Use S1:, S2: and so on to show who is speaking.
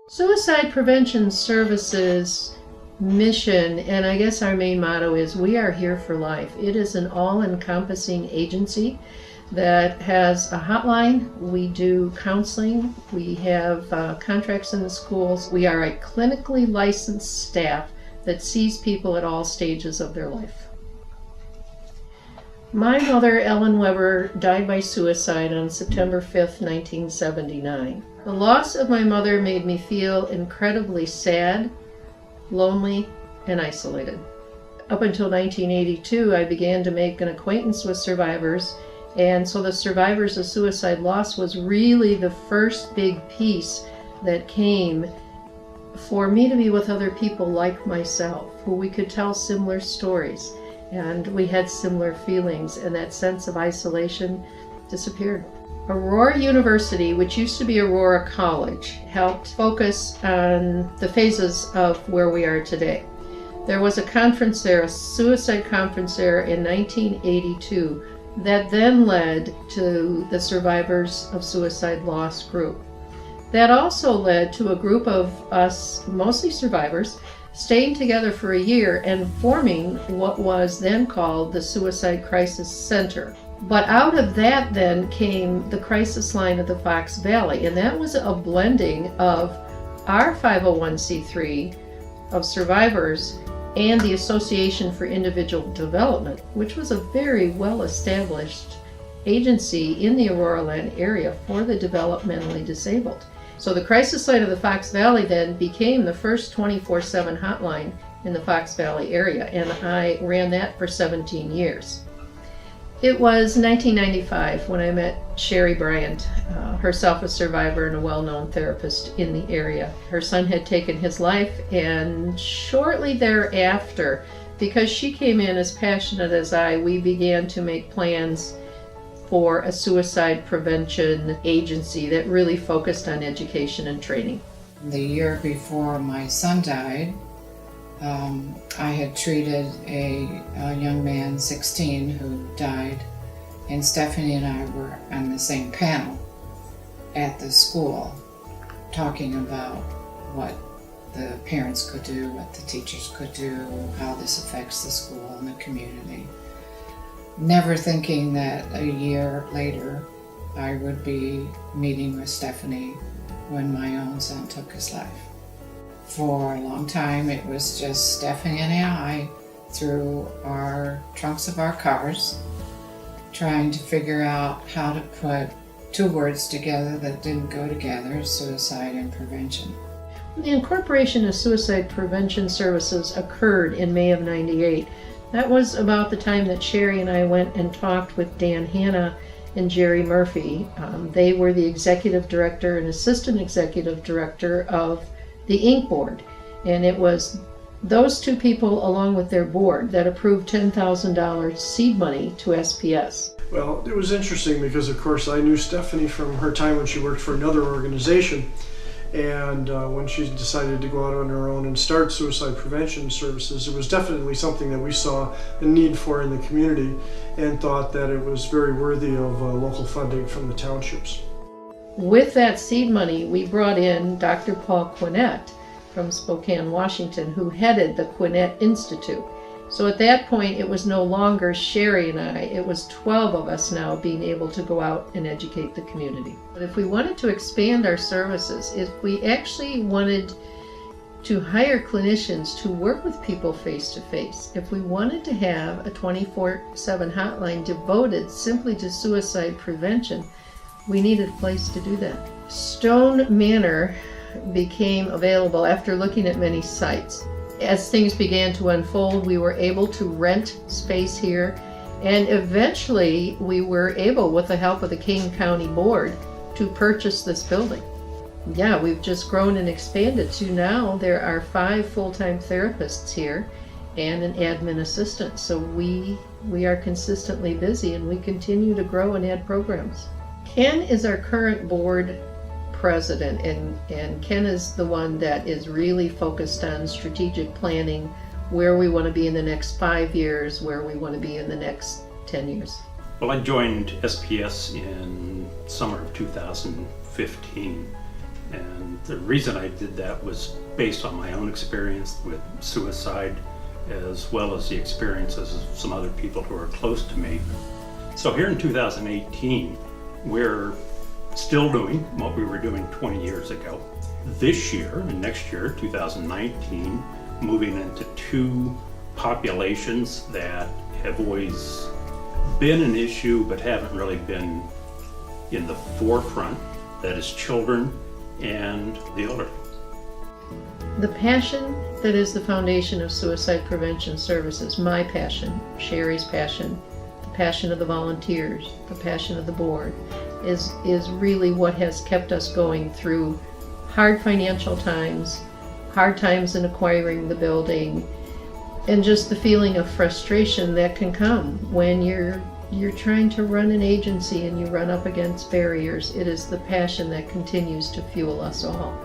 S1: Suicide Prevention Services mission, and I guess our main motto is we are here for life. It is an all-encompassing agency that has a hotline. We do counseling. We have contracts in the schools. We are a clinically licensed staff that sees people at all stages of their life. My mother, Ellen Weber, died by suicide on September 5th, 1979. The loss of my mother made me feel incredibly sad, lonely, and isolated. Up until 1982, I began to make an acquaintance with survivors, and so the Survivors of Suicide Loss was really the first big piece that came for me to be with other people like myself, who we could tell similar stories, and we had similar feelings, and that sense of isolation disappeared. Aurora University, which used to be Aurora College, helped focus on the phases of where we are today. There was a conference there, a suicide conference there in 1982 that then led to the Survivors of Suicide Loss group. That also led to a group of us, mostly survivors, staying together for a year and forming what was then called the Suicide Crisis Center. But out of that then came the crisis line of the Fox Valley, and that was a blending of our 501c3 of survivors and the Association for Individual Development, which was a very well-established agency in the Aurora-Land area for the developmentally disabled. So the crisis line of the Fox Valley then became the first 24/7 hotline in the Fox Valley area, and I ran that for 17 years. It was 1995 when I met Sherry Bryant, herself a survivor and a well-known therapist in the area. Her son had taken his life, and shortly thereafter, because she came in as passionate as I, we began to make plans for a suicide prevention agency that really focused on education and training.
S2: The year before my son died, I had treated a young man, 16, who died, and Stephanie and I were on the same panel at the school talking about what the parents could do, what the teachers could do, how this affects the school and the community. Never thinking that a year later I would be meeting with Stephanie when my own son took his life. For a long time it was just Stephanie and I through our trunks of our cars trying to figure out how to put two words together that didn't go together, suicide and prevention.
S1: The incorporation of Suicide Prevention Services occurred in May of '98. That was about the time that Sherry and I went and talked with Dan Hanna and Jerry Murphy. They were the executive director and assistant executive director of the Inc. board, and it was those two people along with their board that approved $10,000 seed money to SPS.
S3: Well, it was interesting because of course I knew Stephanie from her time when she worked for another organization, and when she decided to go out on her own and start suicide prevention services, it was definitely something that we saw a need for in the community and thought that it was very worthy of local funding from the townships.
S1: With that seed money, we brought in Dr. Paul Quinnett from Spokane, Washington, who headed the Quinnett Institute. So at that point, it was no longer Sherry and I, it was 12 of us now being able to go out and educate the community. But if we wanted to expand our services, if we actually wanted to hire clinicians to work with people face to face, if we wanted to have a 24/7 hotline devoted simply to suicide prevention, we needed a place to do that. Stone Manor became available after looking at many sites. As things began to unfold, we were able to rent space here, and eventually we were able, with the help of the King County Board, to purchase this building. Yeah, we've just grown and expanded to now there are 5 full-time therapists here and an admin assistant. So we are consistently busy, and we continue to grow and add programs. Ken is our current board president, and Ken is the one that is really focused on strategic planning, where we want to be in the next 5 years, where we want to be in the next 10 years.
S4: Well, I joined SPS in summer of 2015, And the reason I did that was based on my own experience with suicide, as well as the experiences of some other people who are close to me. So here in 2018, we're still doing what we were doing 20 years ago. This year and next year, 2019, moving into two populations that have always been an issue but haven't really been in the forefront, that is children and the elderly.
S1: The passion that is the foundation of suicide prevention services, my passion, Sherry's passion, the passion of the volunteers, the passion of the board, is really what has kept us going through hard financial times, hard times in acquiring the building, and just the feeling of frustration that can come when you're trying to run an agency and you run up against barriers. It is the passion that continues to fuel us all.